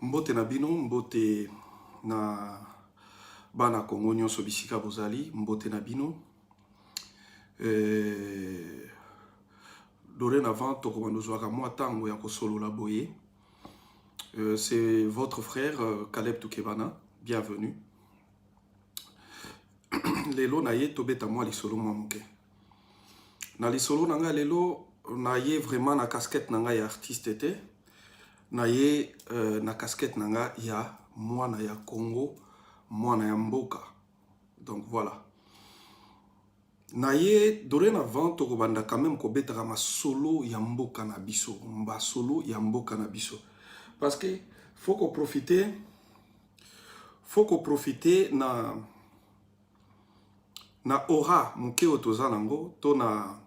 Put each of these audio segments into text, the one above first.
Mbote na bino, mbote na bana Congo nyonso bisika bozali, mbote na bino. Dorénavant, tokomandozwaka mwa tango ya kosolola boye. C'est votre frère Caleb Toukebana, bienvenue. Lelo na ye tobeta mwa lisolo mwa muke. Na lisolo nanga lelo na ye vraiment na casquette nanga ya artiste te. Na ye na casquette nanga ya mwana ya Congo, mwana ya mboka. Donc voilà. Na ye dorénavant tokobanda quand même kobetaka ma solo ya mboka na biso, mba solo ya mboka na biso. Parce que faut qu'on profite na aura muke otoza nango to na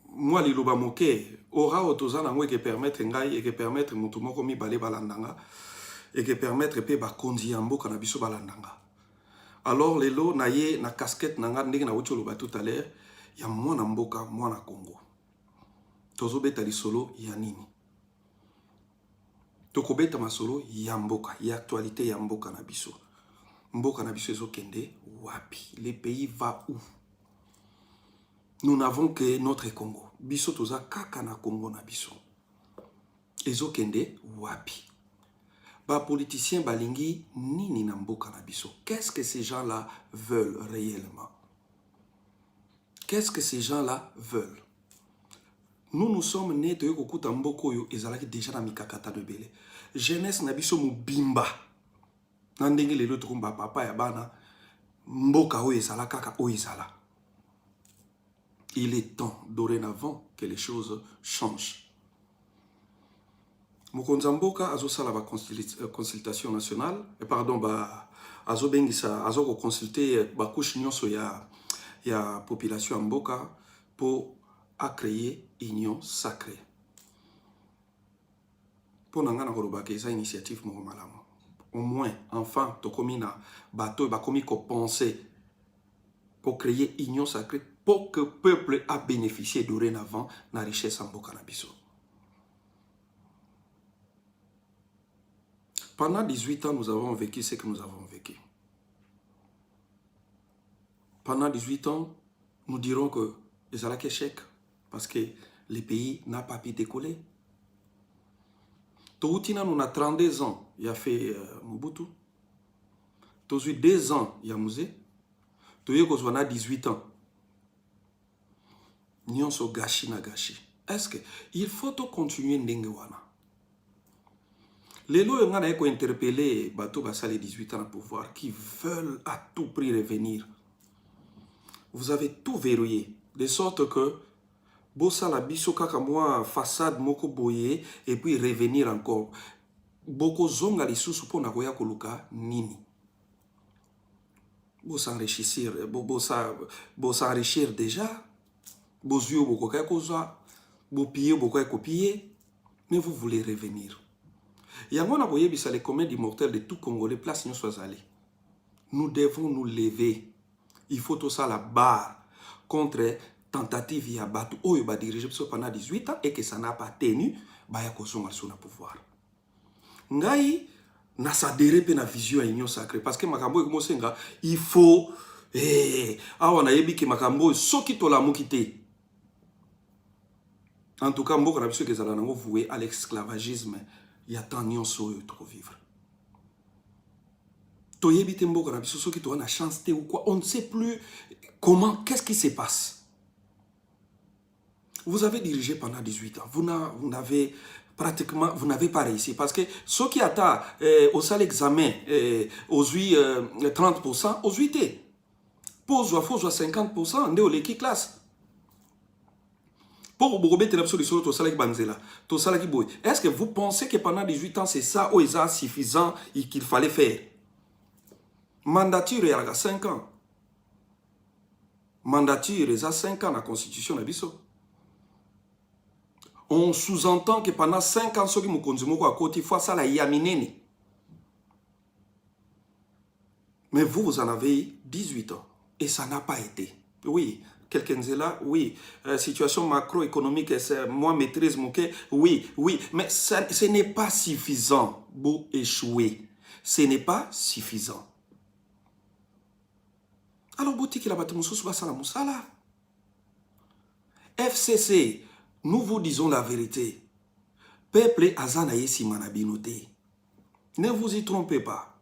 moi liloba moke aura otoza nango et que permettre ngai et que permettre mutu moko mibale balandanga et que permettre pe bakonzi ya mboka na biso balandanga. Alors lelo na ye na casquette nanga ndenge na wuti oloba tout à l'heure ya mwana mboka mwana Congo. Tozobeta lisolo ya nini? Tokobeta masolo ya mboka, ya actualité ya mboka na biso. Mboka na biso ezokende wapi? Le pays va où? Nous n'avons que notre Congo. Biso toza kaka na Congo na biso. Ezokende wapi? Ba politiciens balingi nini na mboka na biso? Qu'est-ce que ces gens-là veulent réellement? Qu'est-ce que ces gens-là veulent? Nous sommes nés de Kokuta Mboko yo ezalaki déjà na mikakata de belé. Jeunesse na biso mubimba. Nandenge lelo tukumba papa ya bana mboka o ezala kaka o ezala. Il est temps dorénavant que les choses changent. Mokonza mboka azo sala ba consultation nationale, pardon azo bengisa azo ko consulter ba couche nyonso ya population mboka pour à créer union sacrée. Pour nangana korobaka eza initiative moko malamu. Au moins enfin tokomina bato ba komi ko penser pour créer union sacrée pour que le peuple a bénéficié dorénavant na richesse mboka na biso. Pendant 18 ans, nous avons vécu ce que nous avons vécu. Pendant 18 ans, nous dirons que les alak échec parce que le pays n'a pas pu décoller. Toutina, nous avons 32 ans, il a fait Mobutu. Nous avons 2 ans, il y a Mouzé. Nous avons 18 ans. Nous avons gâché na gâché. Est-ce qu'il faut continuer n'engewana? Les lois ont interpellé Bato Bassali 18 ans au pouvoir qui veulent à tout prix revenir. Vous avez tout verrouillé de sorte que Bossa la biso kaka moi façade moko boye et puis revenir encore. Boko zonga li susu po na koya koluka nini. Bossa enrichir, bossa enrichir déjà. Bozio boko kaya koza, bo piye boko kaya kopiye, mais vous voulez revenir. Yango na boye bisa les communs immortels de tout Congolais place nous soit allés. Nous devons nous lever. Il faut tout ça la barre contre tentative ya batu oyo ba diriger pendant 18 ans et que ça n'a pas tenu ba ya kozonga sur le pouvoir. Ngai na s'adhérer pe na vision ya union sacrée parce que makambo ko mosenga il faut awa na yebi ke makambo soki to la mukite. En tout cas mboka na biso ke zala nango voué à l'esclavagisme ya tant nyonso oyo to vivre. To yebi te mboka na biso soki to na chance te ou quoi, on ne sait plus comment, qu'est-ce qui se passe. Vous avez dirigé pendant 18 ans. Vous n'avez pratiquement, vous n'avez pas réussi. Parce que ceux qui attendent au seul examen, aux 30%, aux 8, pour 50%, on est qui classe. Pour vous remettre la solution, est-ce que vous pensez que pendant 18 ans, c'est ça ou est suffisant et qu'il fallait faire? Mandature, il y a 5 ans. Mandature, il y a 5 ans, la constitution de Bisso. On sous-entend que pendant 5 ans, ceux qui me consomment à côté, il faut ça la yamineni. Mais vous en avez 18 ans. Et ça n'a pas été. Oui, quelqu'un est là, oui. Situation macroéconomique, moi maîtrise mon quai, oui, oui. Mais ce n'est pas suffisant pour échouer. Ce n'est pas suffisant. Alors, boutique la bâtiment sous la moussala. FCC, nous vous disons la vérité. Peuple azanaye si manabinote. Ne vous y trompez pas.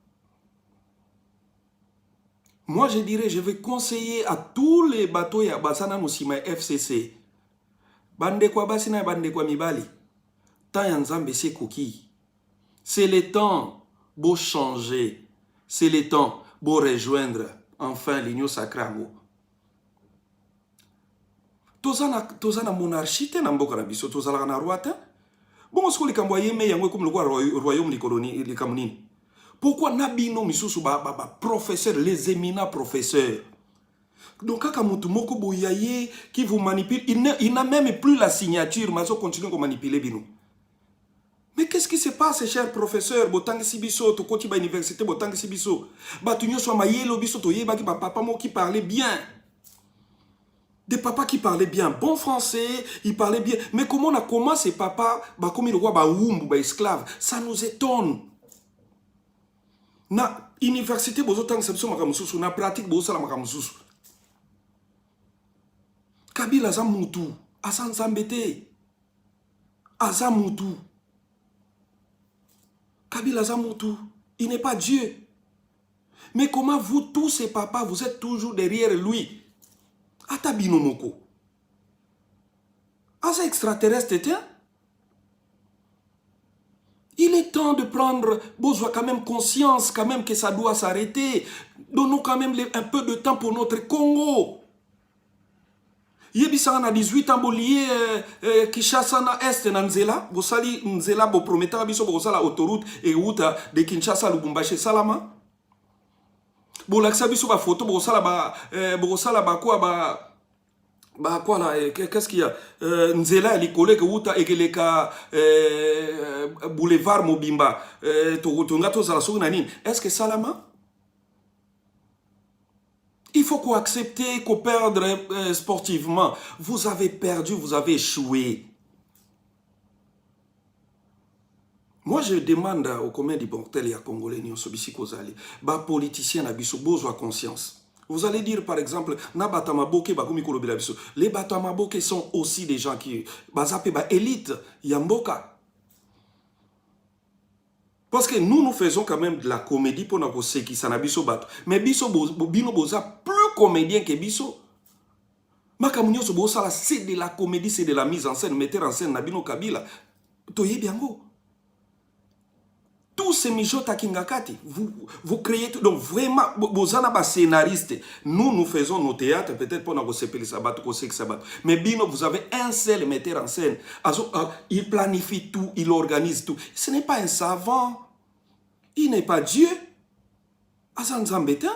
Moi, je dirais, je vais conseiller à tous les bateaux et à Basana Moussima FCC. Bande kwa basina bande kwa mibali. Tant yanzambe c'est coquille. C'est le temps pour changer. C'est le temps pour rejoindre enfin l'union sacrée. Tozana monarchie te na mboka na biso tozala na roi te. Bon ce ko likambo yeme yango comme le royaume de colonie les kamunini. Pourquoi nabino misusu ba professeurs les éminents professeurs. Donc kaka mutu moko boyaye qui vous manipule, il n'a même plus la signature mais ça continue de manipuler bino. Mais qu'est-ce qui se passe, cher professeur? Botang sibiso, to koti ba université botang sibiso. Ba tunyo so mayelo biso to yeba ki ba papa mo qui parlait bien. Des papas qui parlaient bien bon français, ils parlaient bien. Mais comment on a commencé papa, bah comme il roi ba oumbu ba esclave, ça nous étonne. Na université bozo tang sibiso makamususu, na pratique bozo sala makamususu. Kabila za mutu, asan zambete. Aza mutu. Kabila Zamutu, il n'est pas Dieu. Mais comment vous tous ces papas, vous êtes toujours derrière lui? Atabino moko. Asa extraterrestre, il est temps de prendre, besoin quand même conscience, quand même que ça doit s'arrêter. Donnons quand même un peu de temps pour notre Congo. Yebisa na 18 ans lié Kinshasa na est na Nzela, bosali Nzela bo promettra biso bosala autoroute et route de Kinshasa Lubumbashi Salama. Bo laksa biso ba photo bosala ba quoi ba quoi là qu'est-ce qu'il y a Nzela likole ke route ekeleka boulevard Mobimba to ngato za soki na nini. Est-ce que Salama? Il faut qu'on accepte qu'on perde sportivement. Vous avez perdu, vous avez échoué. Moi, je demande aux communs du Portel et à Congolais, les politiciens n'ont besoin de conscience. Vous allez dire, par exemple, les Batamaboke sont aussi des gens qui sont élite, Yamboka. Parce que nous faisons quand même de la comédie pour nous ce qui s'en a biso bato. Mais biso bino boza plus comédien que biso. Makamunyo so bosa c'est de la comédie, c'est de la mise en scène, metteur en scène Nabino Kabila. Toye biango. Tous ces mijota kingakati, vous créez donc vraiment bozana ba scénariste. Nous faisons nos théâtres peut-être pour nous séparer sabat ko sek sabat. Mais bino vous avez un seul metteur en scène. Il planifie tout, il organise tout. Ce n'est pas un savant. Il n'est pas Dieu. Azan Zambeta.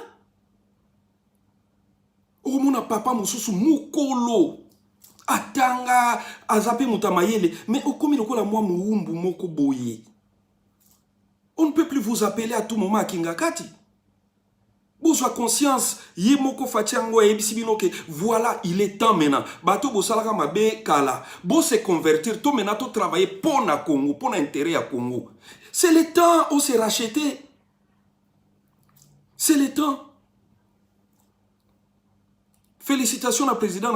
Omuna papa mususu mukolo. Atanga azape mutamayele. Mais okomi lokola moi muumbu moko boye. On ne peut plus vous appeler à tout moment à Kingakati. Vous soyez conscience, yemoko fatiango et bisibinoke. Voilà, il est temps maintenant. Bato bosalaka mabe kala. Bo se convertir, to maintenant to travailler pour na Congo, pour l'intérêt à Congo. C'est le temps où c'est racheté. C'est le temps. Félicitations au président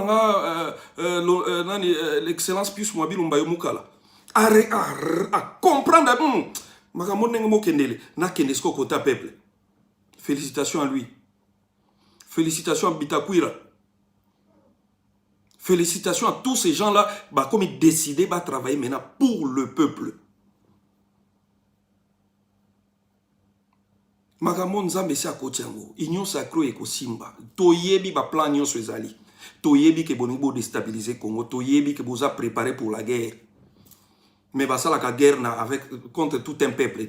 l'excellence Pius Mwabi Lumbayo Mukala. À comprendre. Félicitations à lui. Félicitations à Bitakwira. Félicitations à tous ces gens-là. Comme ils décidaient de travailler maintenant pour le peuple. Magamon Nzambe si akotiango. Union sacrée eko simba. Toyebi ba plan nyonso ezali. Toyebi ke bonibo déstabiliser Congo. Toyebi ke boza préparé pour la guerre. Mais bah ça la guerre contre tout un peuple.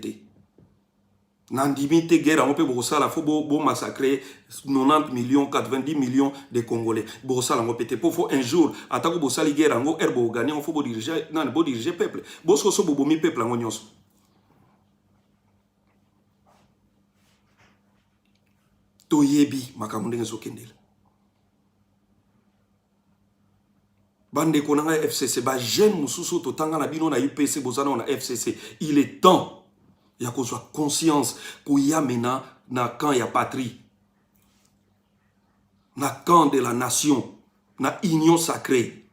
Nandimite guerre, on peut ça la faut massacrer 90 millions, 90 millions de Congolais. Ça la peut pour un jour attaque bossa la guerre en herbo gagner, on faut diriger non diriger peuple. Bosso so bobomi peuple en nyonso. Toyebi makamunde ngezokendela. Bande konanga FCC, ba jeune mususu to tanga na bino na UPC bozana na FCC. Il est temps ya ko soit conscience ko ya mena na camp ya patrie. Na camp de la nation, na union sacrée.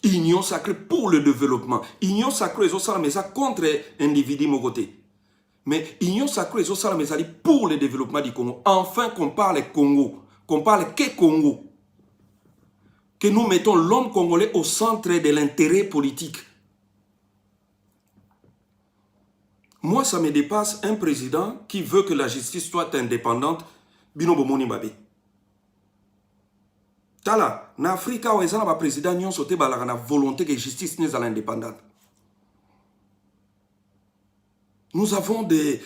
Union sacrée pour le développement. Union sacrée zo sala mesa contre individu mon côté. Mais union sacrée zo sala mesa pour le développement du Congo. Enfin qu'on parle Congo, qu'on parle que Congo. Que nous mettons l'homme congolais au centre de l'intérêt politique. Moi, ça me dépasse un président qui veut que la justice soit indépendante. Bino bomoni babe. Tala, na Afrika, où est-ce que le président n'y a la volonté que la justice n'est pas indépendante. Nous avons des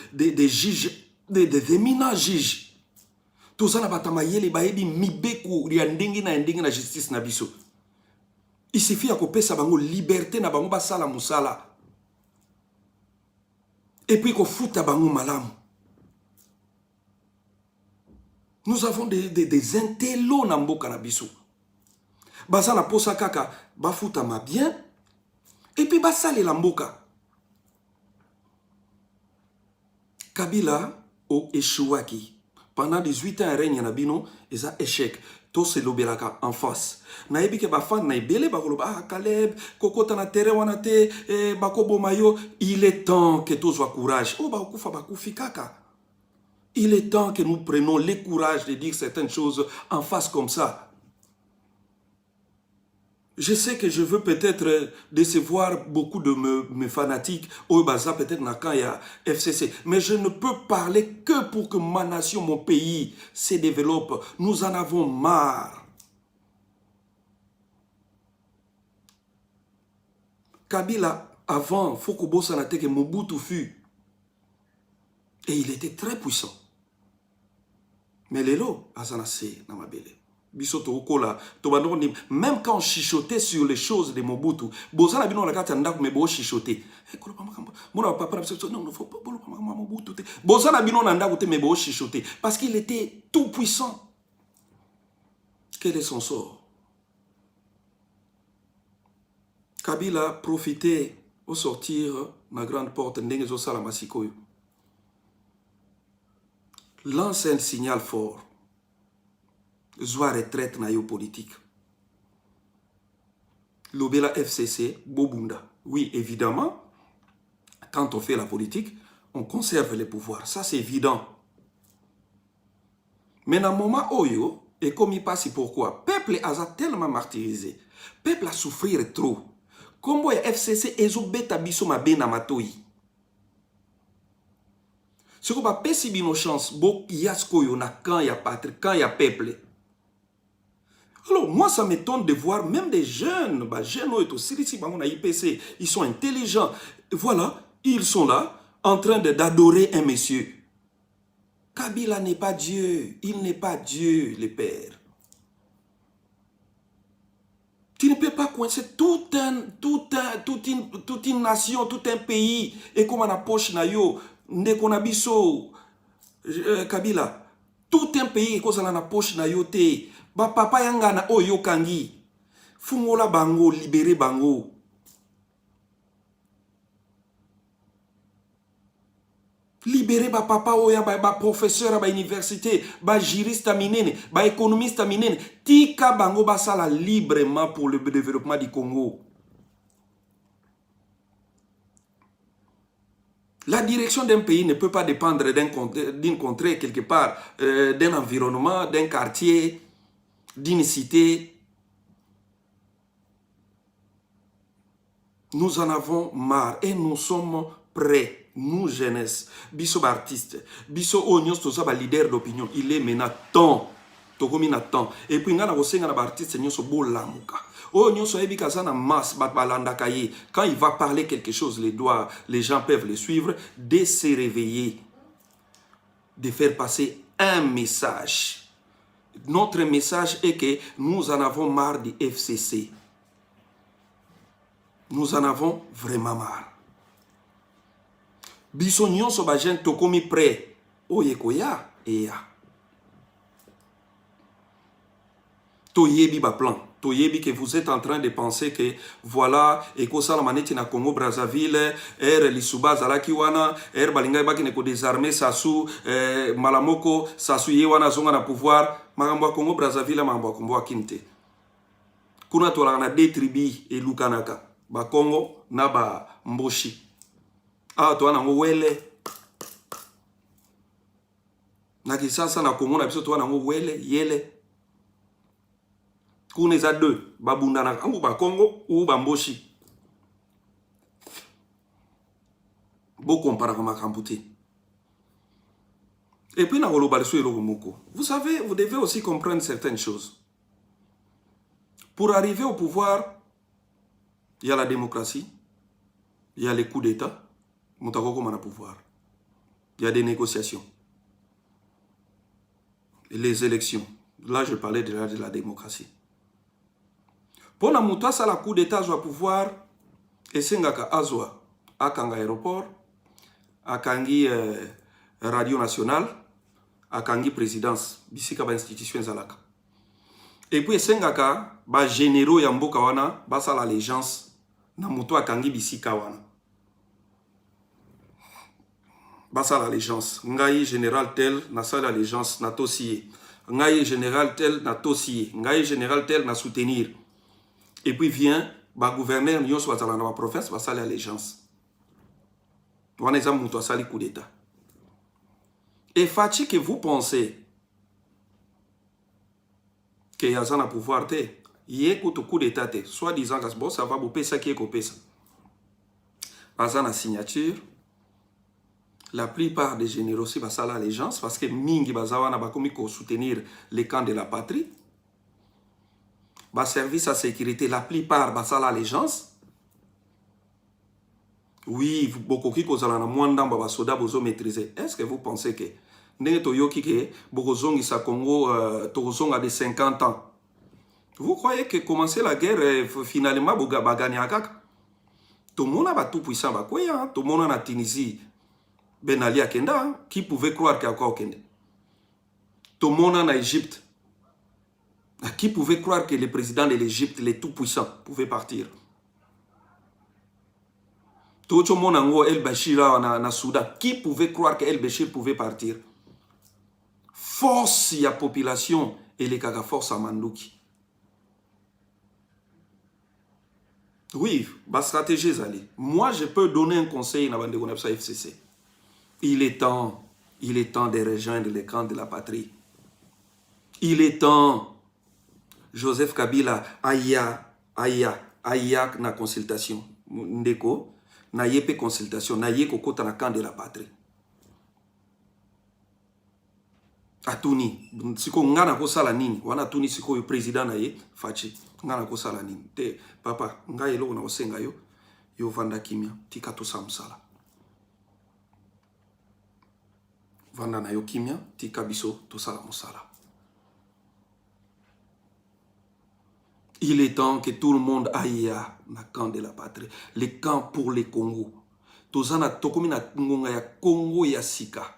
juges, des éminents juges. Tout ça, la justice na biso. Il suffit de sa liberté na bango basala musala. Et puis qu'on fout à bango malam. Nous avons des intellos na mboka na biso. Basala posa kaka ba futa ma bien. Et puis basale la mboka. Kabila au échouaki. Pendant 18 ans, règne na bino, ils ont échec. Tout se l'obéraka en face. Na ebi ke ba fan na ebele ba koloba ah Caleb, kokota na terre wana te, bakobo mayo, il est temps que tous soient courage. Oh ba okufa ba kufi kaka. Il est temps que nous prenions le courage de dire certaines choses en face comme ça. Je sais que je veux peut-être décevoir beaucoup de mes fanatiques, au Baza peut-être quand il y a FCC, mais je ne peux parler que pour que ma nation, mon pays se développe. Nous en avons marre. Kabila, avant, Fokobo Sanateke Mobutu fut, et il était très puissant. Mais Lelo, Azanase, Namabele. Même quand on chichotait sur les choses de Mobutu, parce qu'il était tout puissant. Quel est son sort? Kabila profitait au sortir de la grande porte lance un signal fort. Zoa retraite na yo politique. Lobela FCC, Bobunda. Oui, évidemment, quand on fait la politique, on conserve les pouvoirs. Ça, c'est évident. Mais dans le moment où et comme il passe, pourquoi? Peuple a tellement martyrisé. Peuple a souffert trop. Comme FCC, ezo beta biso ma bena matoi. Ce qu'on va pesi bino chance, bo yasko yo na quand il y a patrie, quand il y a peuple. Alors, moi, ça m'étonne de voir même des jeunes, ils sont intelligents. Voilà, ils sont là, en train d'adorer un monsieur. Kabila n'est pas Dieu. Il n'est pas Dieu, le Père. Tu ne peux pas coincer toute une nation, tout un pays. Et comme on a poche na yo, Ndekonabiso, Kabila, tout un pays, et comme on a poche na yo te. Ba papa yanga na oyo kangi. Fungola bango, libéré bango. Libéré ba papa oya ba professeur ba université, ba juriste minene, ba économiste minene. Tika bango basala librement pour le développement du Congo. La direction d'un pays ne peut pas dépendre d'une contrée quelque part, d'un environnement, d'un quartier, d'une cité. Nous en avons marre et nous sommes prêts, nous jeunesse, biso artistes, biso onions to ça leader d'opinion, il est maintenant temps, tokomi na temps. Et puis ngana kosenga na artiste nyonso bolamuka. Onions so ebi kazana masse balanda kaye. Quand il va parler quelque chose, les gens peuvent le suivre, de se réveiller, de faire passer un message. Notre message est que nous en avons marre du FCC. Nous en avons vraiment marre. Bisognon so bajen tokomi prêt. Oyekoya eya. Toyebi ba plan. toyebi que vous êtes en train de penser que voilà ekosala maneti na Congo Brazzaville lisuba zalaki wana balingai baki ne ko désarmer Sassou malamoko Sassou ye wana zonga na pouvoir makambo ya Congo Brazzaville makambo ya Congo akinte kuna tolaka na deux tribus elukanaka ba Congo na ba Mboshi awa to wana ngo wele na Kinshasa na Congo na biso to wana ngo wele yele kuna eza deux babundanaka angu ba Congo ou ba Mboshi bokomparaka makambo te. Et puis na koloba leso eloko moko, vous savez, vous devez aussi comprendre certaines choses. Pour arriver au pouvoir, il y a la démocratie, il y a les coups d'État, moutako na pouvoir. Il y a des négociations. Et les élections. Là, je parlais déjà de la démocratie. Pour la moutasa, la coup d'État soit pouvoir, et sengaka azwa, akanga aéroport, akangi radio nationale, akangi présidence, bisika ba institution zalaka. Et puis sengaka ba généraux ya mboka wana basa l'allégeance na muto akangi bisika wana. Basa l'allégeance. Ngai général tel na sala l'allégeance na tosier. Ngai général tel na tosier. Ngai général tel na soutenir. Et puis vient ba gouverneur nyo soit dans la province basa l'allégeance. Wana eza muto asali coup d'état. Et fati que vous pensez que y a un pouvoir te, y a un coup d'état te, soit disant que bon, ça va vous payer ça qui est coupé ça. Dans la signature, la plupart des généraux aussi basent à l'allégeance parce que mingi bazawana bakomi ko soutenir les camps de la patrie. Bas service à sécurité, la plupart basent à l'allégeance. Oui, beaucoup qui causent la moindre baba soda bozo maîtriser. Est-ce que vous pensez que Congo a de 50 ans. Vous croyez que commencer la guerre, finalement, va gagner à Kaka? Tout le monde a tout puissant, tout le monde en Tunisie, Ben Ali Akenda, qui pouvait croire qu'il y a encore Kende? Tout le monde en Égypte, qui pouvait croire que le président de l'Égypte, le tout puissant, pouvait partir? Tout le monde en El Bachir en Soudan, qui pouvait croire que El Bachir pouvait partir? Force y a population et les kaga force à Mandouki. Oui, ma stratégie est allée. Moi, je peux donner un conseil à la FCC. Il est temps de rejoindre les camps de la patrie. Il est temps. Joseph Kabila, aya na consultation. Ndeko, na yepe consultation, na ye kokota na camp de la patrie. Atuni siko ngana ko sala nini wana tuni siko yo président na ye fachi ngana ko sala nini te papa ngai lo na osenga yo vanda kimia tika to samsala vanda na yo kimia tika biso to sala musala. Il est temps que tout le monde aille na camp de la patrie, les camps pour les Congo. Tozana tokomi na ngonga ya Congo ya sika.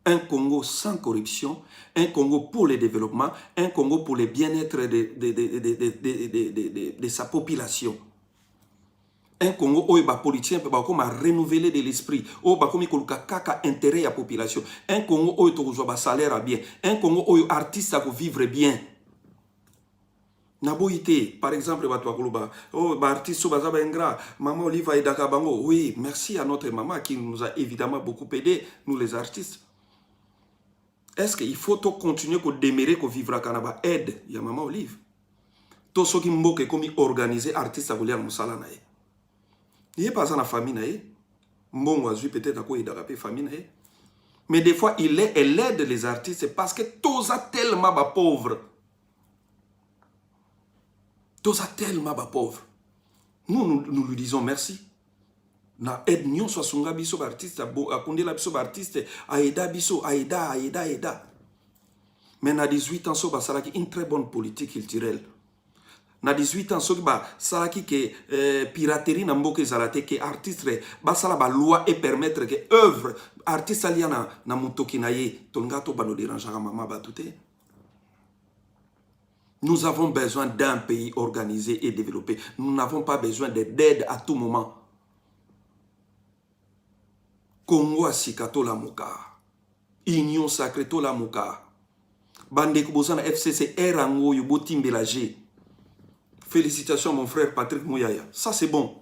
Un Congo sans corruption, un Congo pour le développement, un Congo pour le bien-être de sa population. Un Congo où les politiciens peuvent renouveler de l'esprit, où ils peuvent intérêt à la population. Un Congo où ils ont un salaire bien, un Congo où les artistes peuvent vivre bien. Naboïté, par exemple, artiste maman Oliva et Dakabango. Oui, merci à notre maman qui nous a évidemment beaucoup aidé, nous les artistes. Est-ce qu'il faut continuer à démérer qu'on vivra kanaba aide ya maman Olive? Tout ce qui mboke comme organiser artiste à voler musala nae. Il est pas dans la famille nae. Mbongo azui peut-être à quoi il a famille nae. Mais des fois elle aide les artistes parce que tous a tellement bas pauvres. Tous a tellement bas pauvres. Nous lui disons merci. Na aide nyon so sunga biso artiste a kondela biso artiste aida biso aida. Mais na 18 ans so ba salaki une très bonne politique culturelle. Na 18 ans so ba salaki que piraterie na mboke zalate que artiste ba sala ba loi et permettre que œuvre artiste aliana na mutoki na ye tonga to bano dérangeaka mama ba touté. Nous avons besoin d'un pays organisé et développé. Nous n'avons pas besoin d'aide à tout moment. Congo asika tola muka. Union sacrée tola muka. Bande Kubosana FCC Erango Yubotim Belagé. Félicitations mon frère Patrick Mouyaya. Ça c'est bon.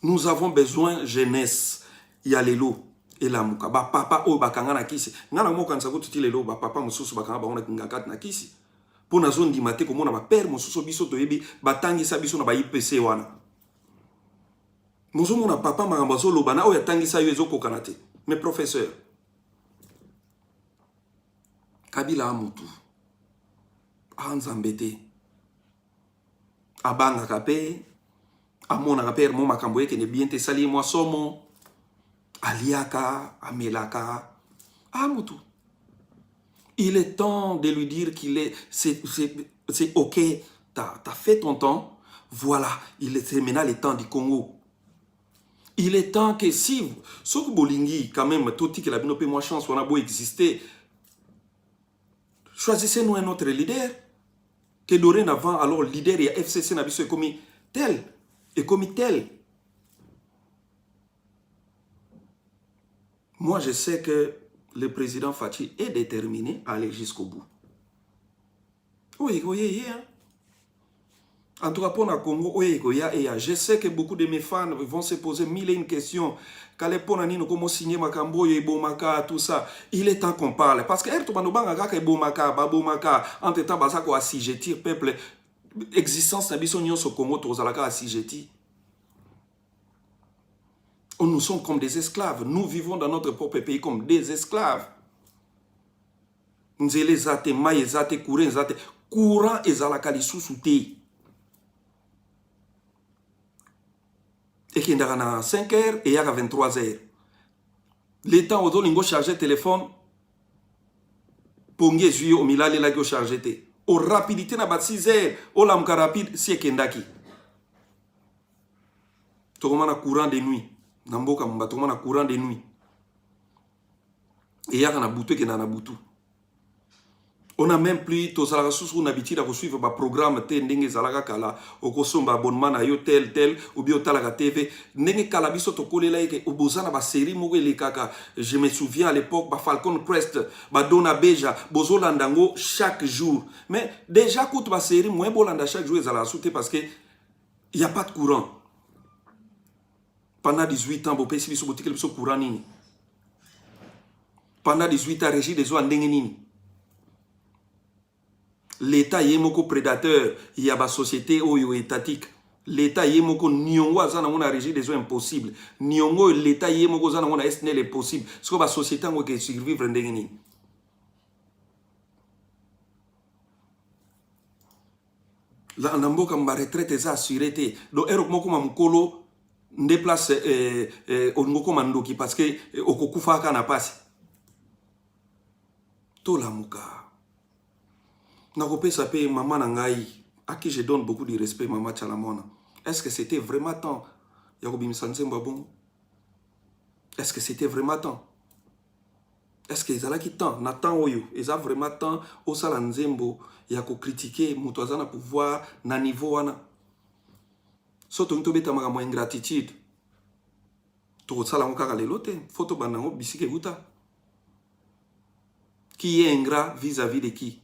Nous avons besoin jeunesse. Yalelo. Et la muka. Ba papa o bakanga na kisi. Ngana mo kansa ko tuti lelo ba papa mususu bakanga ba ona kingakat na kisi. Pour na zone dimate komona ba père mususu biso toyebi batangisa biso na ba IPC wana. Mozo mona papa makambazo lobana o yatangisa yo ezokokana te. Mais professeur Kabila amutu anzambete abanga kape amona kape mo makambo yeke ne bien te sali moi somo aliaka amelaka amutu. Il est temps de lui dire qu'il est c'est ok, t'as fait ton temps, voilà, c'est maintenant le temps du Congo. Il est temps que si ce Bolingi quand même tout que la binope moi chance on a beau exister, choisissez-nous un autre leader. Que dorénavant, alors, leader et FCC n'a pas commis tel et commis tel. Moi, je sais que le président Fachi est déterminé à aller jusqu'au bout. Oui, oui, hein. En tout cas, pour le Congo, oui, je sais que beaucoup de mes fans vont se poser mille et une questions. Comment signer Makambo, Ebomaka, tout ça. Il est temps qu'on parle. Parce que entre-temps, Basako assujettir peuple, existence na biso nyonso Congo, Tozalaka assujetti. Nous sommes comme des esclaves. Nous vivons dans notre propre pays comme des esclaves. Nzele zate, maye zate, courant zate. Courant ezalaka lisusu te. Et qu'il y a 5 heures et il y a 23 heures. Les temps où on charge le téléphone, pour que je au milali la charge te. Au rapidité na 6 heures, au lamka rapide si kendaki. Tokomana courant de nuit. Namboka mba tokomana courant de nuit. Et il y a un boutou qui n'a pas boutou. On a même plus tous les habitude à suivre le programme Tendenge Zalaga Kala, au Kosomba abonnement à tel ou bien Talaga TV. Nenge Kalabiso Tokole Laike, au Bozana ba série Mogele Kaka. Je me souviens à l'époque, ba Falcon Crest, ba Dona Beja, Bozolandango chaque jour. Mais déjà, quand ba série, moins Bolanda chaque jour, ils allaient sauter parce que il n'y a pas de courant. Pendant 18 ans, Bopé Sibiso Boutique, le courant nini. Pendant 18 ans, Régis des Oan Nini. L'État est un prédateur, il y a une société étatique. L'État est un nyongo azana mona régir des eaux impossibles. Nyongo l'État est un azana mona SNL est possible. Ce que la société qui survivre ndengeni. La namboka mba retraite za assuré. Donc erok moko mamkolo déplace onmoko mandoki parce que okokufa kana passe. To la muka. Nakopé sapé maman nangai à qui je donne beaucoup de respect maman Chalamona. Est-ce que c'était vraiment temps Yakobi Misanse Mbabon? Est-ce que c'était vraiment temps? Est-ce qu'ils ont qui temps Nathan Oyo, ils ont vraiment temps au Salanzembo Yako critiquer Moutouazana pouvoir na niveau wana. Soto nto beta magamo ingratitude. To sala ngaka lelote, photo banango bisike guta. Qui est ingrat vis-à-vis de qui?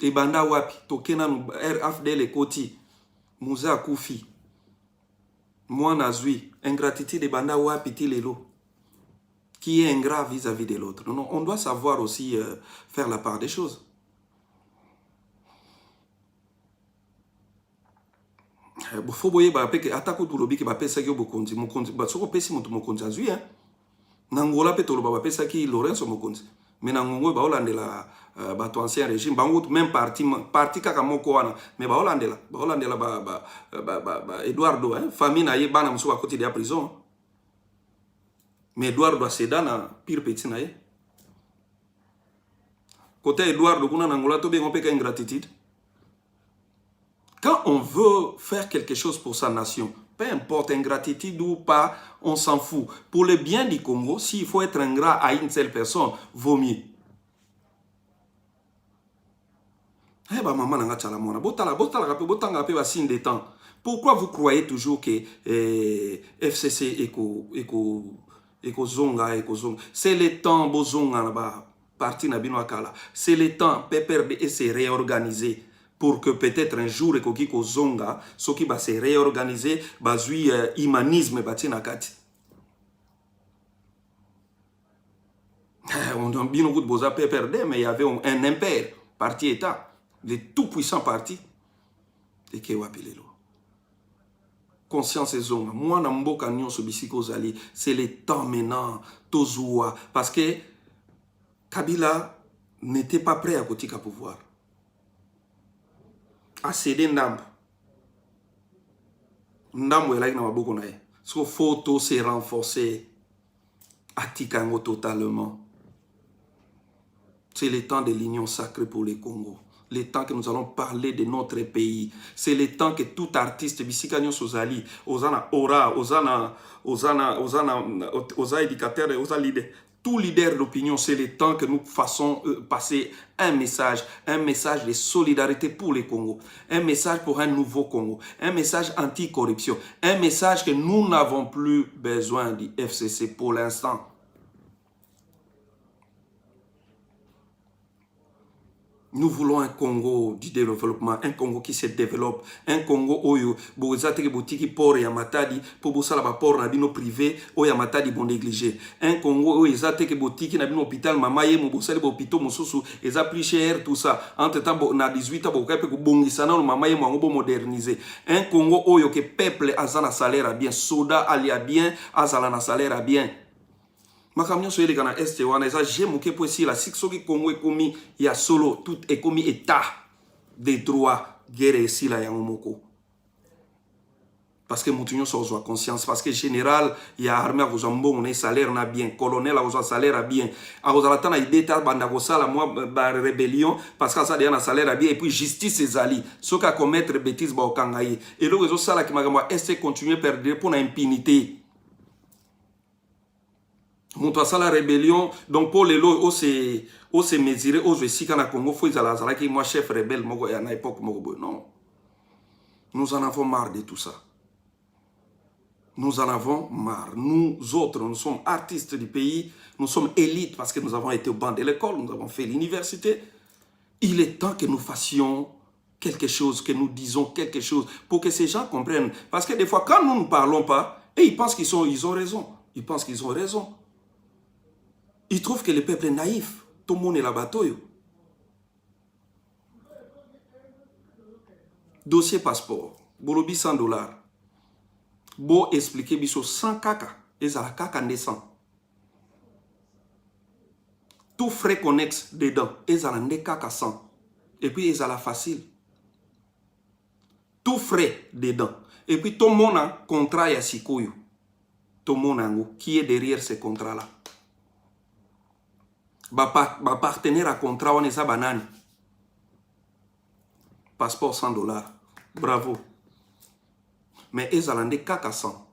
Et banda wapi tokena RFDL ekoti Mouza Koufi moi nazui ingratitude de banda wapi tilelo qui est ingrat vis-à-vis de l'autre. Non, on doit savoir aussi faire la part des choses. Faut boyer ba peke atako tulobi ke ba pesa ki obokonzi mokonzi ba soko pesi moto mokonzi azui hein nangola pe toloba ba pesa ki Lorenzo mokonzi mais nangongo ba olandela bato ancien régime bango même parti kaka moko wana mais ba olandela ba Eduardo hein famille na ye bana muso à côté de la prison mais Eduardo aseda na pire petit na ye côté Eduardo kuna nangola to bengo pe ka ingratitude. Quand on veut faire quelque chose pour sa nation, peu importe, ingratitude ou pas, on s'en fout. Pour le bien du Congo, s'il faut être ingrat à une seule personne, vaut mieux. Eh ben maman nanga tchala mona. Botala botanga pe ba signe de temps. Pourquoi vous croyez toujours que FCC eko zonga. C'est le temps bozonga na ba parti na bino akala. C'est le temps PPRD se réorganiser pour que peut-être un jour ekoki ko zonga soki ba se réorganiser bazui humanisme batina kati. On a bien beaucoup de beaux PPRD mais il y avait un impère, parti état. Les tout puissants partis et qui wapilelo. Conscience et zonga. Moi, namboka nyon so bisiko zali. C'est le temps maintenant. Tozoua. Parce que Kabila n'était pas prêt à kotika pouvoir. A cédé ndambo. Ndambo elaki na maboko na ye. So photo s'est renforcé. Atikango totalement. C'est le temps de l'union sacrée pour les Congo. Le temps que nous allons parler de notre pays. C'est le temps que tout artiste, Bissikanyo Sozali, Ozana Ora, Ozana éducateur, Ozana leader, tout leader d'opinion, c'est le temps que nous fassons passer un message de solidarité pour les Congo, un message pour un nouveau Congo, un message anti-corruption, un message que nous n'avons plus besoin du FCC pour l'instant. Nous voulons un Congo du développement, un Congo qui se développe, un Congo oyo bozate ke botiki port ya matadi pour bosala ba port na bino privé oya matadi bon négligé, un Congo oyo ezate ke botiki na bino hôpital mama ye mo bosali ba hôpitaux mosusu eza plus cher tout ça entre temps na 18 ans bokape ko bongisa na mama ye mo bo moderniser, un Congo oyo ke peuple azana salaire à bien, soda alia bien, azala na salaire à bien. Makamyo so yeleka na este wana eza jemuke po si la siksoki Congo ekomi ya solo tout ekomi état des droits guerre si la yango moko. Parce que mutunyo so zo conscience parce que général ya armée ko zombo on salaire na bien, colonel a zo salaire à bien. A ko zalata na ideta banda ko sala moi ba rébellion parce que ça dia na salaire à bien et puis justice ezali soka commettre bêtise ba okangaye. Et le zo sala ki makamwa este continuer perdre pour na impunité. Monto à la rébellion, donc pour les lots, on s'est mesuré, on s'est dit qu'en Congo, il faut que moi chef rebelle, à une époque, non. Nous en avons marre de tout ça. Nous en avons marre. Nous autres, nous sommes artistes du pays, nous sommes élites parce que nous avons été au banc de l'école, nous avons fait l'université. Il est temps que nous fassions quelque chose, que nous disons quelque chose pour que ces gens comprennent. Parce que des fois, quand nous ne parlons pas, et ils pensent qu'ils ont raison. Ils pensent qu'ils ont raison. Ils trouvent que le peuple est naïf. Tout le monde est là-bas. Dossier passeport. Bolobi $100. Bo expliquer biso 100 kaka. Et ça la kaka descend. Tout frais connexe dedans. Et ça la kaka 100. Et puis et ça la facile. Tout frais dedans. Et puis tout le monde a un contrat à Sikoyo. Tout le monde a un qui est derrière ce contrat-là. Ba partenaire à contrat on est ça banane. Passeport $100. Bravo. Mais ils ont des caca 100.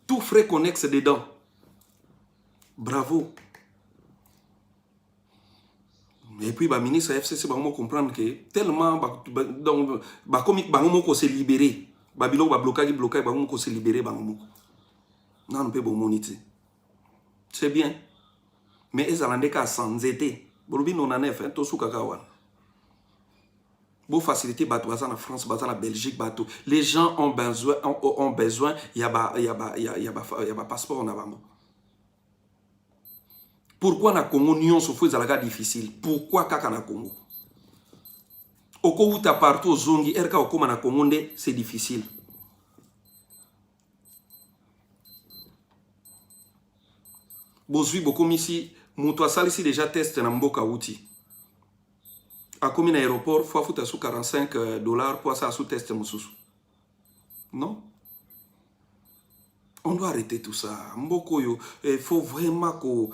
Tout frais connexe dedans. Bravo. Et puis, le ministre FCC va comprendre que tellement, donc, comme il se libérer, Babylon va bloquer, il se libérer. Non, on peut moniter. C'est bien. Mais ils ont des cas sans été. Bolobi non en effet, tout sous kakawan. Pour faciliter bateau en France, bateau en Belgique, bateau. Les gens ont besoin, il y a passeport en avant. Pourquoi na Congo nion se fait à difficile? Pourquoi kaka na Congo? Oko uta partout zongi erka okoma na Congo c'est difficile. Bozui beaucoup ici, muto asali ici déjà test na mboka outi. A commis l'aéroport, faut foutre sous $45 pour ça sous test mususu. Non? On doit arrêter tout ça. Mboko, il faut vraiment que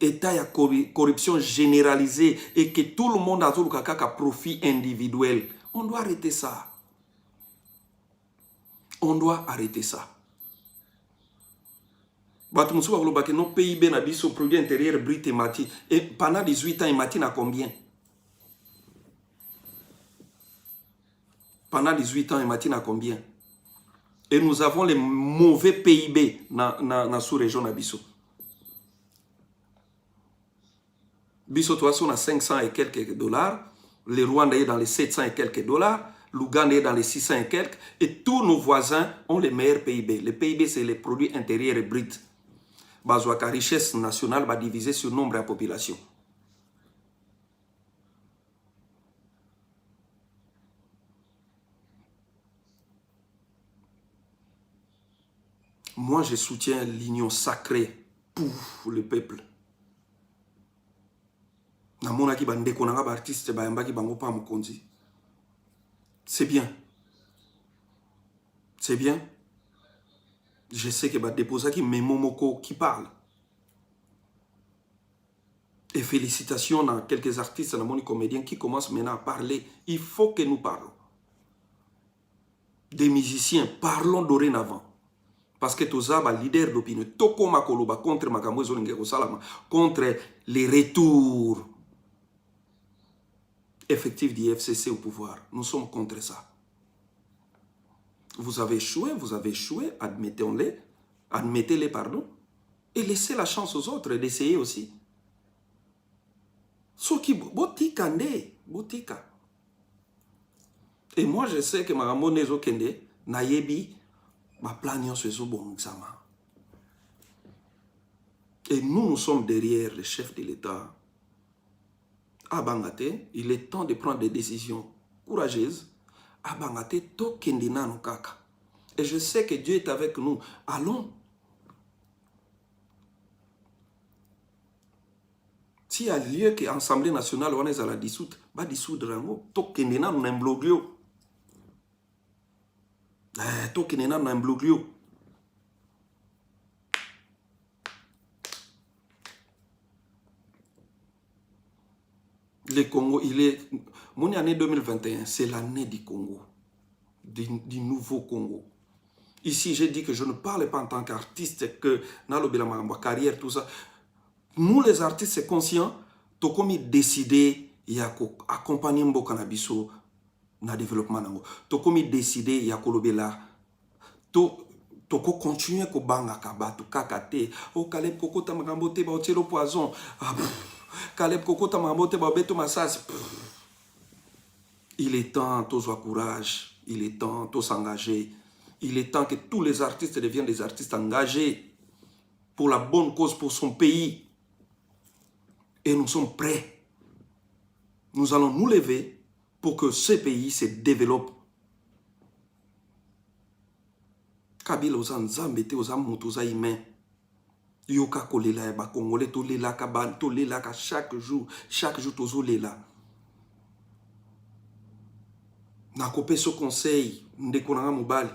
l'État y a corruption généralisée et que tout le monde a tout le profit individuel. On doit arrêter ça. On doit arrêter ça. Nos PIB na biso produit intérieur brut et pendant 18 ans, il m'a à combien? Pendant 18 ans, il m'a à combien? Et nous avons les mauvais PIB dans la sous-région de Bisso. Bisso, toi, on a 500 et quelques dollars. Le Rwanda est dans les 700 et quelques dollars. L'Ouganda est dans les 600 et quelques. Et tous nos voisins ont les meilleurs PIB. Le PIB, c'est les produits intérieurs bruts. La richesse nationale va diviser sur le nombre de la population. Moi, je soutiens l'union sacrée pour le peuple. C'est bien. C'est bien. Je sais que déposer qui Memomoko qui parle. Et félicitations à quelques artistes, à mon comédien qui commencent maintenant à parler. Il faut que nous parlons. Des musiciens, parlons dorénavant. Parce que tous les leaders d'opinion, Toko Makoloba contre Makamouzo Ngeko Salama, contre les retours effectifs du FCC au pouvoir. Nous sommes contre ça. Vous avez échoué, admettez-les, pardon, et laissez la chance aux autres d'essayer aussi. Soki botika nde, botika. Et moi je sais que Makambo Nezo Kende, Nayebi, ma plan se bon examen. Et nous sommes derrière le chef de l'État. À Bangate, il est temps de prendre des décisions courageuses. À Bangate, to kendina no kaka. Et je sais que Dieu est avec nous. Allons. S'il y a lieu que l'Assemblée nationale on est à la dissoute, va dissoudre un to kendina no imbroglio. To kendina no imbroglio. Le Congo, il est... Mon année 2021, c'est l'année du Congo. Du nouveau Congo. Ici, j'ai dit que je ne parle pas en tant qu'artiste, que dans ma carrière, tout ça. Nous, les artistes, c'est conscient, tout comme il décidé, il y a accompagner le cannabis dans le développement. Tout comme il décidé, il y a kolobela. Tout continuer à banga kaba, tout kakate. Oh, Caleb Koko tamagambote ba otelo poison. Caleb Koko tamagambote ba beto massage. Il est temps, tous au courage. Il est temps, tous s'engager. Il est temps que tous les artistes deviennent des artistes engagés pour la bonne cause, pour son pays. Et nous sommes prêts. Nous allons nous lever pour que ce pays se développe. Kabila ozan zambete ozan motoza humain. Yoka kolela ba congolais to lela ka ban to lela ka chaque jour tozo lela. Na kopé ce conseil ndeko na mobali.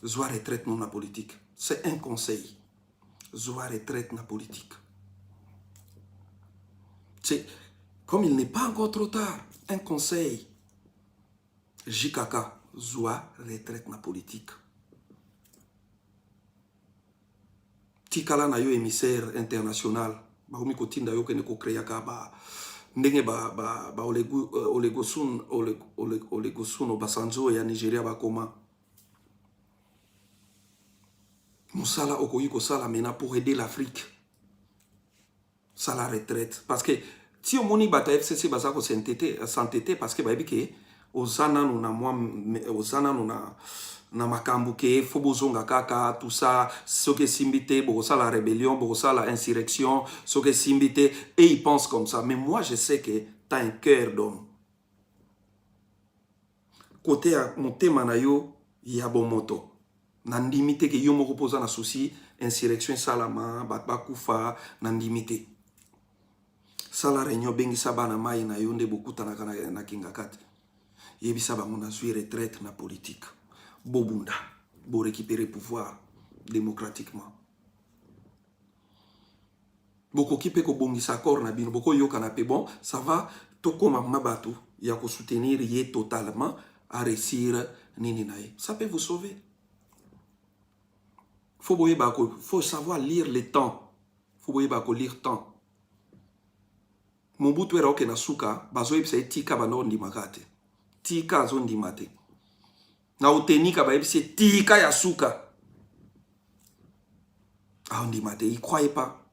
Zwa retraite non la politique. C'est un conseil. Zwa retraite na politique. C'est comme il n'est pas encore trop tard, un conseil. Jikaka, Zwa retraite na politique. Tikala na yo émissaire international. Ba komi kotinda yo kene ko créer ka ba ndenge ba olegosun Obasanjo ya Nigeria ba koma. Moussala okoyi ko sala mena pour aider l'Afrique. Ça la retraite parce que si on moni bata FCC baza ko s'entêter parce que ba biki ozana na makambu ke fobozonga kaka tout ça soke simbité bokosa la rébellion bokosa la insurrection soke simbité et ils pensent comme ça mais moi je sais que tu as un cœur d'homme côté à motema na yo ya bomoto nandimité que yo moko poza na souci insurrection salama bakufa nandimité sala réunion bengisa bana mai na yo nde bokutana na kingakati yebisa bango na zui retraite na politique bobunda bo récupérer pouvoir démocratiquement boko kipe ko bongisa accord na bino boko yoka na pe bon ça va to koma mabatu ya ko soutenir ye totalement à réussir nini nae ça peut vous sauver faut savoir lire les temps. Faut lire temps. Mobutu era oke na suka, bazo yebisa tika bando ndimakate. Tika zo ndimate. Na utenika ba yebisa tika ya suka. Ah ndimate, il croyait pas.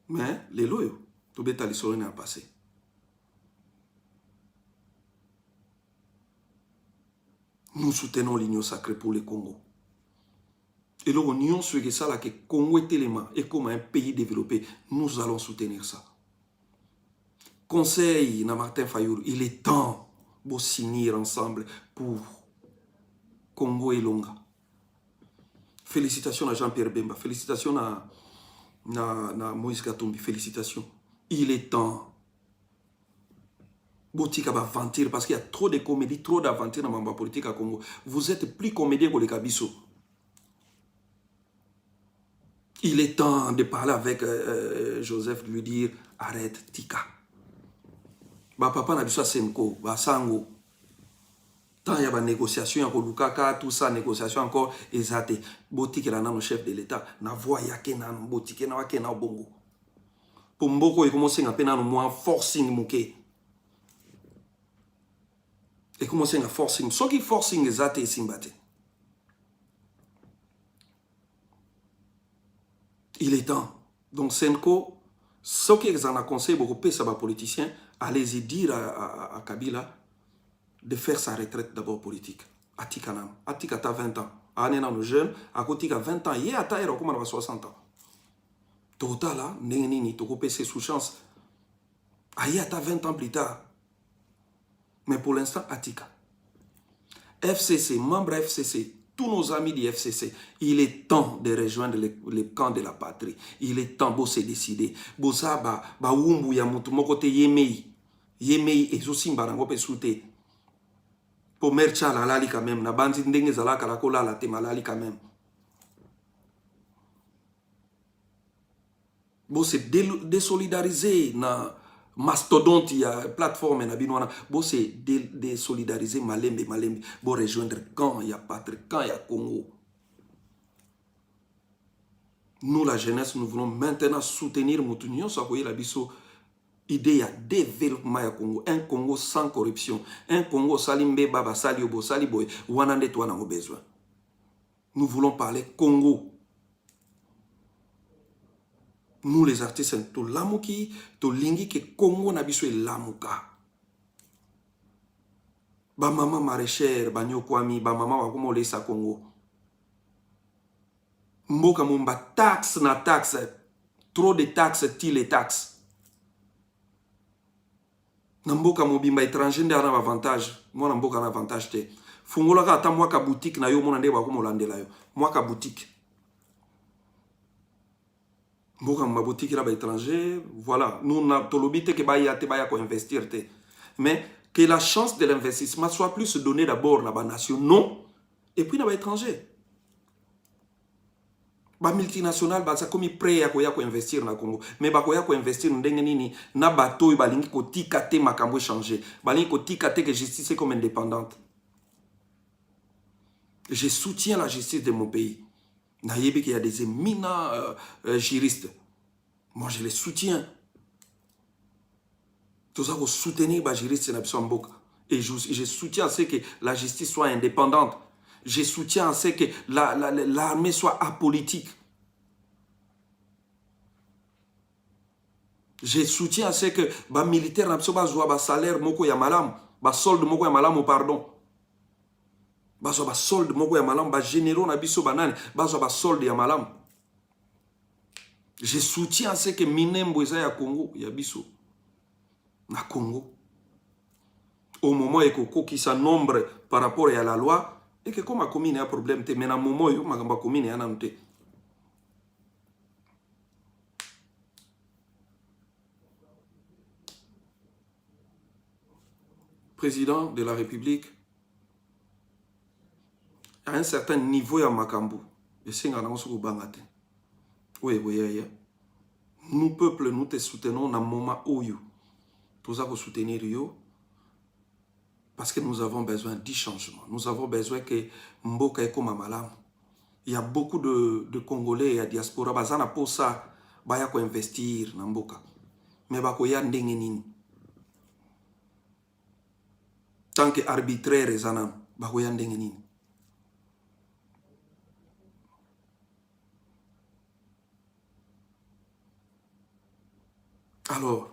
Mais les loyaux, tout bêta l'histoire n'a passé. Nous soutenons l'Union sacrée pour le Congo. Et l'Union sur ça là que Congo est élément et comme un pays développé, nous allons soutenir ça. Conseil na Martin Fayulu, il est temps de signer ensemble pour Congo et Longa. Félicitations à Jean-Pierre Bemba, félicitations à Moïse Katumbi, félicitations. Il est temps. Botika va aventure parce qu'il y a trop de comédie, trop d'aventures dans la politique à Congo. Vous êtes plus comédien que les Kabiso. Il est temps de parler avec Joseph, de lui dire arrête, Tika. Ba papa na biso Senko, ba sango. Tant il y a des négociations, il y a Lukaka, tout ça, négociation encore, exacté. Botika là, le chef de l'État, na voix yake na botika na wake na bongo. Pour mboko il commence à peine à nous forcing mouké. Et commence à forcing. Ce qui forcing exacté simbate. Il est temps. Donc Senko, ce qui est en conseil beaucoup plus ça va politicien, allez-y dire à Kabila de faire sa retraite d'abord politique. Atikanam. Atika ta 20 ans. Anena no jeune, à côté de 20 ans, il ata era comme 60 ans. Total là, nini to couper ses sous chance. Ayata 20 ans plus tard. Mais pour l'instant Atika. FCC, membre FCC, tous nos amis du FCC, il est temps de rejoindre le camp de la patrie. Il est temps de se décider. Bosa ba wumbu ya mutu moko te yemei. Yemei ezosi mbarango pe soute. Pour mercha la lali quand même. Na bandi ndenge zalaka la kola la te malali quand même. Bo se désolidariser na mastodonte ya plateforme na binwana. Bo se désolidariser malembe. Bo rejoindre camp ya patrie, camp ya Congo. Nous la jeunesse, nous voulons maintenant soutenir Moutounion Sakoye la biso. Idée à développement à Congo, un Congo sans corruption, un Congo salimbe baba saliobo saliboy, wanande toi n'a besoin. Nous voulons parler Congo. Nous les artistes, to lamuki, to lingi que Congo nabiso e lamuka. Ba mama maraîchère, ba nyokwami, ba mama wakumo lesa Congo. Mboka mumba taxe na taxe, trop de taxes, les taxes. Namboka mobimba étranger nde ana avantage moi namboka na avantage te fungola ka ata mwaka boutique na yo mona nde ba ko molandela yo mwaka boutique mboka ma boutique là ba étranger voilà nous na tolobite ke ba ya te ba ya ko investir te mais que la chance de l'investissement soit plus donnée d'abord na ba nation non et puis na ba étranger ba multinational ba ça comme prêt à ko investir na Congo mais ba ko investir ndenge nini na bateau ba lingi ko tika te makambo changer ba lingi ko tika te que justice est comme indépendante. Je soutiens la justice de mon pays. Na yebi qu'il y a des éminents juristes. Moi je les soutiens. Tout ça pour soutenir ba juriste na biso mboka et je soutiens à ce que la justice soit indépendante. Je soutiens à ce que l'armée soit apolitique. Je soutiens à ce que les militaires n'ont salaire moko ya malam, ba solde moko ya malam, pardon. Ba solde moko ya malam, ba généraux na biso banane, ba solde ya malam. Je soutiens à ce que minembo eza ya Congo ya biso na Congo. Au moment où il y a un nombre par rapport à la loi, et que comme a commune a un problème, mais dans le moment où ma commune a un problème. Président de la République, à un certain niveau, il y a Makambo. Et c'est un bangate. Oui. Nous, peuple, nous te soutenons dans le moment où nous avons soutenir yo. Parce que nous avons besoin du changement. Nous avons besoin que Mboka eko mamalam. Il y a beaucoup de Congolais à diaspora bazana pour ça baya ko investir na mboka. Mais bako ya ndenge nini. Tant que arbitraire ezana bako ya ndenge nini. Alors,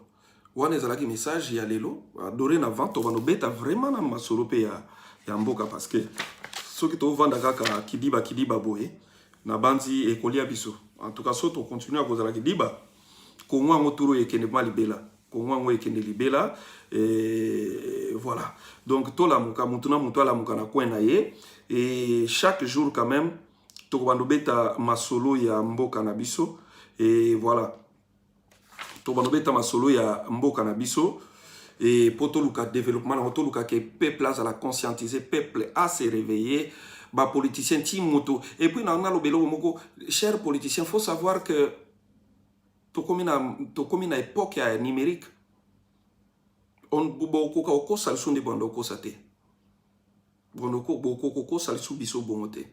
wana ezalaki message ya lelo dorénavant tobano beta vraiment na masolo pe ya mboka parce que soki tovanda kaka kidiba boye na bandi ekolia biso. En tout cas, so to continue à kozala kidiba kongo yango turo ekende ma libela. Kongo yango ekende libela et voilà. Donc tola muka mutuna mutala muka na kwena ye et chaque jour quand même tokobano beta masolo ya mboka na biso et voilà. Tobano beta masolo ya mboka na biso et pour tout le développement, tout le que peuple à la conscientiser, peuple à se réveiller, bah politiciens timoto. Et puis dans le bélo moko, chers politiciens, faut savoir que to comme une époque numérique, on beaucoup ko sal sunde bando ko sate. Bando ko beaucoup ko sal su biso bongote.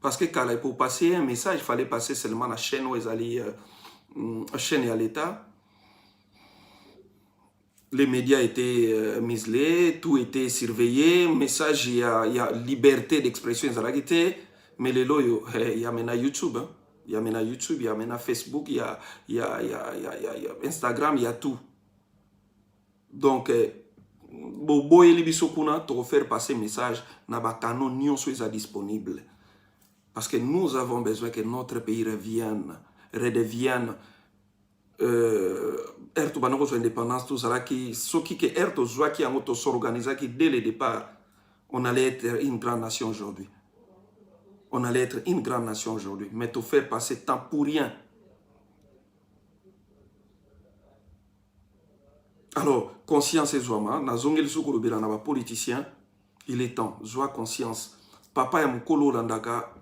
Parce que quand pour passer un message, il fallait passer seulement la chaîne où ils allaient chaîne à l'État. Les médias étaient muselés, tout était surveillé, message, il y a liberté d'expression, mais les loyaux, il y a maintenant YouTube, il y a maintenant YouTube, il y a maintenant Facebook, il y a Instagram, il y a tout. Donc, bobo et libisokuna, te faire passer message, n'a canon nion soit disponible. Parce que nous avons besoin que notre pays redevienne Erto banoko sur indépendance tout ça qui soki que Erto joie qui a moto s'organiser qui dès le départ on allait être une grande nation aujourd'hui. On allait être une grande nation aujourd'hui, mais te faire passer temps pour rien. Alors conscience et joie, na zongeli sukuru bila na ba politicien, il est temps joie conscience. Papa ya mukolo landaka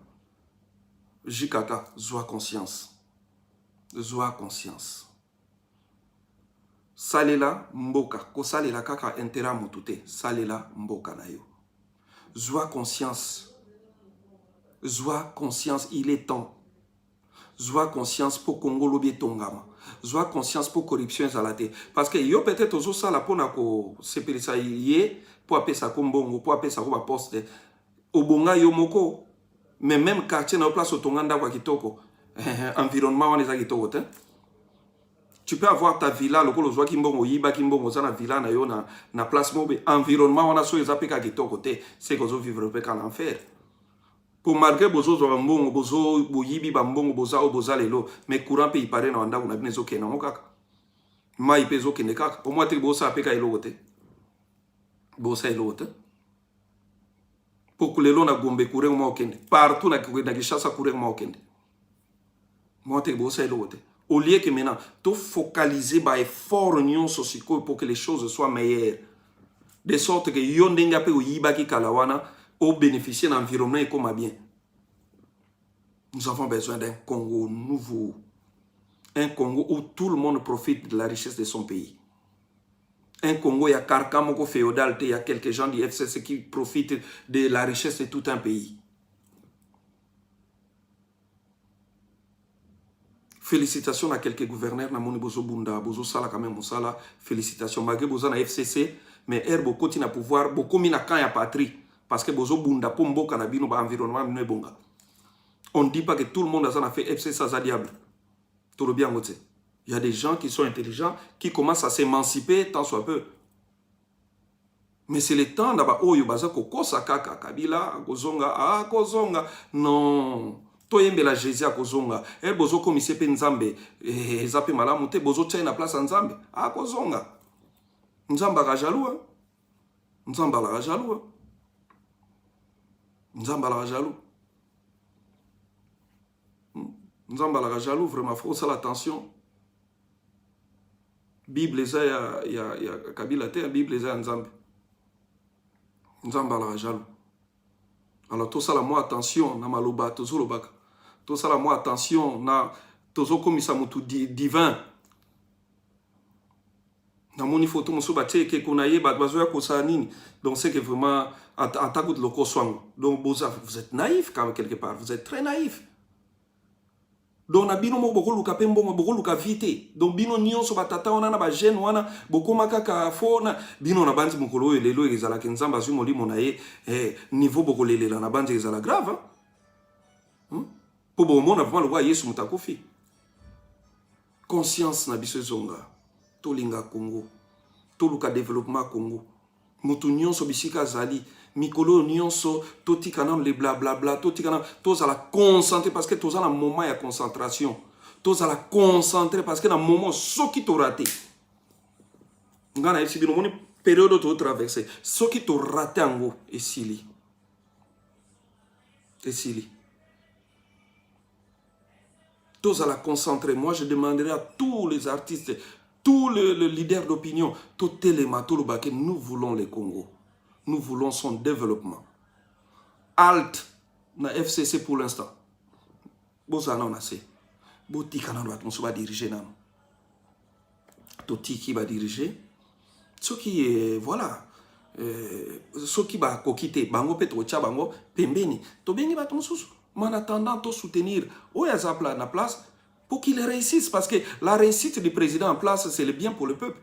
jikaka joie conscience. Joie conscience. Salela mboka, ko salela kaka intera mutute, salela mboka na yo. Joie conscience. Joie conscience, il est temps. Joie conscience pour Congo lobi tongama. Joie conscience pour corruption zalate. Parce que yo peut-être ozo sala pona ko sepelisa yé pour appeler ça comme bongo, pour appeler ça comme poste. Obonga yo moko, mais même quartier na place otonganda kwa kitoko. Environnement wana ezaki kitoko te. Tu peux avoir ta villa, le colo qui mbongo yiba qui mbongo za na villa na yo na place mobe environnement wana so ezapeka kitoko te, c'est que zo vivre pe en enfer. Pour malgré bozo zo mbongo bozo boyibi ba mbongo boza o boza lelo, mais courant pe ipare na wanda kuna binezo ke na mokaka. Mai pe zo ke ne kaka, au moins te boza peka eloko te. Boza eloko te. Pour que lelo na gombe courant mo okende, partout na Kinshasa courant mo okende. Moi te boza eloko te. Au lieu que maintenant, tout focaliser par effort union sociale pour que les choses soient meilleures. De sorte que yon denga pe yiba ki kalawana au bénéficier d'un environnement comme bien. Nous avons besoin d'un Congo nouveau. Un Congo où tout le monde profite de la richesse de son pays. Un Congo, il y a Karkamoko féodal, il y a quelques gens du FCC qui profitent de la richesse de tout un pays. Félicitations à quelques gouverneurs na moni bozo bunda bozo sala quand même mosala félicitations malgré bozo na FCC mais herbo koti na pouvoir beaucoup mina kan ya patrie parce que bozo bunda pour mboka na bino ba environnement bino bonga. On ne dit pas que tout le monde a fait FCC ça diable. Tout le bien ngote. Il y a des gens qui sont intelligents qui commencent à s'émanciper tant soit peu. Mais c'est le temps d'aba oyo baza ko kosa kaka kabila kozonga kozonga non. Toyembela Jésus a kozonga el bozo komise pe nzambe ezape malamu te bozo tshena place nzambe kozonga nzamba ka jaloux nzamba la jaloux nzamba la jaloux nzamba la jaloux vraiment faut ça l'attention Bible ça ya kabila te Bible ça nzambe nzamba la jaloux alors tout ça la moi attention na maloba tozo lobaka tout ça la moi attention na tozo komisa mutu divin namoni photo mosusu batie ke konaye bazoya kosala nini. Donc c'est que vraiment attaque de loko swango. Donc vous êtes naïf quand même quelque part, vous êtes très naïf. Donc na bino mo boko luka pembo mo boko luka vite. Donc bino nyonso batata wana na ba jeune wana boko makaka fona bino na banzi mukolo oyo lelo ezala kenzamba zwi molimo na ye niveau boko lelela na banzi ezala grave. Po bo mona vraiment le roi Yesu mutakofi. Conscience na biso zonga. Tolinga Congo. Toluka développement Congo. Mutu nyonso bisika zali mikolo nyonso totika na le bla bla bla totika na toza la concentrer parce que toza na moment ya concentration toza la concentrer parce que na moment soki to raté ngana esi bino moni période to traverser soki to raté ango esili toza la concentrer. Moi je demanderai à tous les artistes, tous les leaders d'opinion, tout téléma, tout le baquet, nous voulons le Congo. Nous voulons son développement. Halt na FCC pour l'instant. Bozana on a assez. Botika na l'atmosphère va diriger nan. Toti qui va diriger. Ce qui est voilà. Ce qui va kokite bango petro cha bango pembeni. To bengi ba ton sous. En attendant to soutenir Oyazapla na place pour qu'il réussisse parce que la réussite du président en place c'est le bien pour le peuple.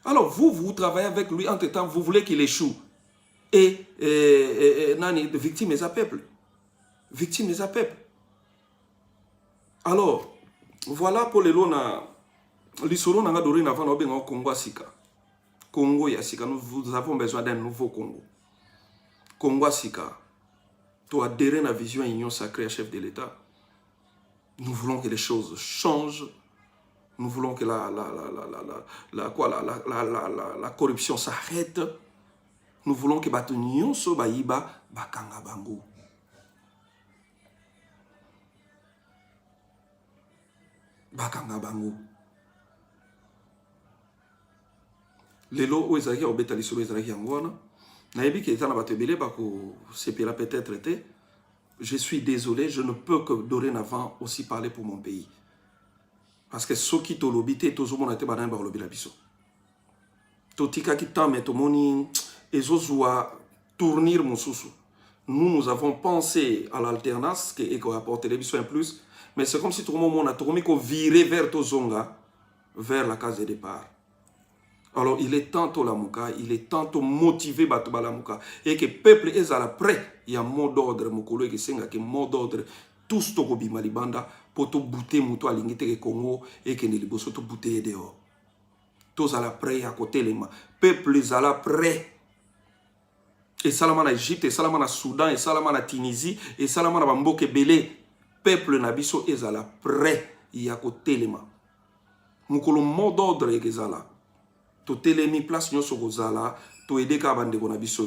Alors vous travaillez avec lui, entre-temps, vous voulez qu'il échoue. Et nani, victime est à peuple. Victime est à peuple. Alors, voilà pour les lona. L'Isoro n'a pas doré avant au Congo Sika. Congo Yasika, nous avons besoin d'un nouveau Congo. Congo Sika. Tu as adhéré à la vision Union sacrée, chef de l'État. Nous voulons que les choses changent. Nous voulons que la corruption s'arrête. Nous voulons que Batunion so baïba bakanga bango. Bakanga bango. Lelo oezaki obeta lisolo ezaki yangwana. Nayebi ke etana batebele bako sepela peut-être été. Je suis désolé, je ne peux que dorénavant aussi parler pour mon pays. Parce que ceux qui t'ont lobité, tous ont été banés par le bilabiso. Totika qui t'a mis ton moni, et zozoua tournir mon sous. Nous avons pensé à l'alternance qui est apporté les bisous en plus, mais c'est comme si tout le monde a tourné qu'on virait vers Tozonga, vers la case de départ. Alors il est tantôt la mouka, il est tantôt motivé Batouba la mouka, et que le peuple est à la près, il y a un mot d'ordre, mon collègue Senga, qui est mot d'ordre, tous Tokobi Malibanda, pour te bouter mouto à l'ingité Congo, et que les bossos te bouter dehors. Tous à la près, à côté les mains. Peuple est à la près. Et Salaman à Égypte, et Salaman à Soudan, et Salaman à Tunisie, et Salaman à Bamboke Belé. Peuple Nabiso est à la près, il y a côté les mains. Moukolo mot d'ordre est là. To telemi place nyoso kozala to aider ka bande ko na biso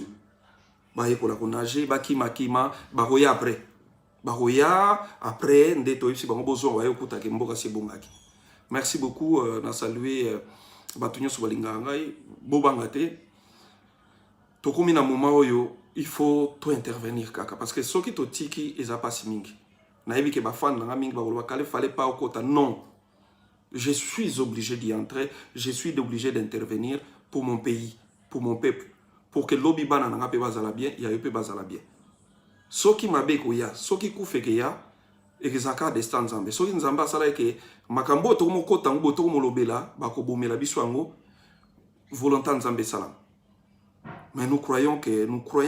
ba yekola ko nager ba kima ba roya après nde to yipsi bango bozo wa yokuta ke mboka se bongaki. Merci beaucoup na saluer batu nyoso balinga ngai bobanga te to komi na moment oyo il faut to intervenir kaka parce que soki to tiki eza pasi mingi na yebi ke ba fan na mingi ba ko kale fallait pas okota non. Je suis obligé d'y entrer, je suis obligé d'intervenir pour mon pays, pour mon peuple, pour que l'obi bana n'a pas bazala bien, il y a eu bazala bien. Ce qui m'a béco ya, ce qui koufe que ya, et que zaka destin nzambe. Ce qui nzamba sala que makambo to mo kota ngo to mo lobela, bako bomela biswango, volonté nzambe salam. Mais nous croyons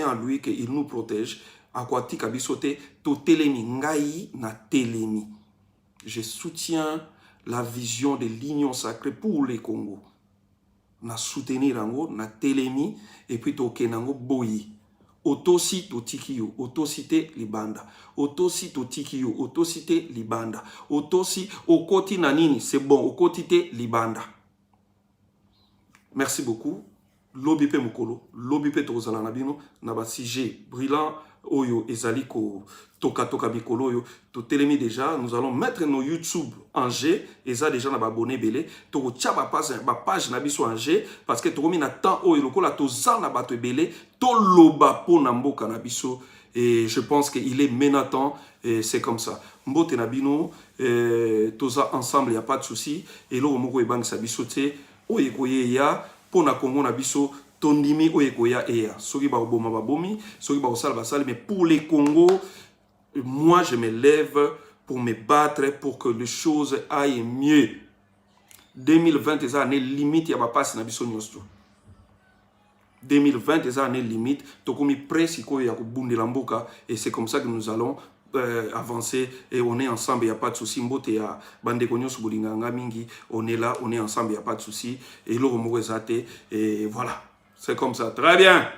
en lui qu'il nous protège. Aquatique abisote to telemi ngai na telemi. Je soutiens la vision de l'union sacrée pour les Congo. Na soutenir ango, na telemi, et puis to kenango boyi. Otosi to tikiyo, otosite libanda. Otosi to tikiyo, otosite libanda. Otosi okoti nanini, c'est bon, okotite libanda. Merci beaucoup. Lobipe mukolo, lobipe tozala nabino, naba sujet brillant. Oyo ezaliko toka bikolo oyo to telemi déjà nous allons mettre nos YouTube en G et ça déjà na abonné belé to tia ba page na biso en G parce que to komi na temps oyo lokola to za na bato belé to loba po na mboka na biso et je pense que il est maintenant et c'est comme ça mbote na bino toza ensemble, il y a pas de souci et lo moko ebang sa biso te oyo ekoyeya pona Congo na biso tondimi oyo ekoya eya soki bakoboma babomi soki bakosala basali mais pour les Congo moi je me lève pour me battre pour que les choses aillent mieux. 2020 eza année limite ya bapasi na biso nyonso. 2020 eza année limite tokomi presse ikoyo ya kobundela mboka et c'est comme ça que nous allons avancer et on est ensemble, il n'y a pas de souci. Mbote ya bande nyonso bolinganga mingi, on est là, on est ensemble, il n'y a pas de souci. Et l'oromorezate et voilà. C'est comme ça. Très bien.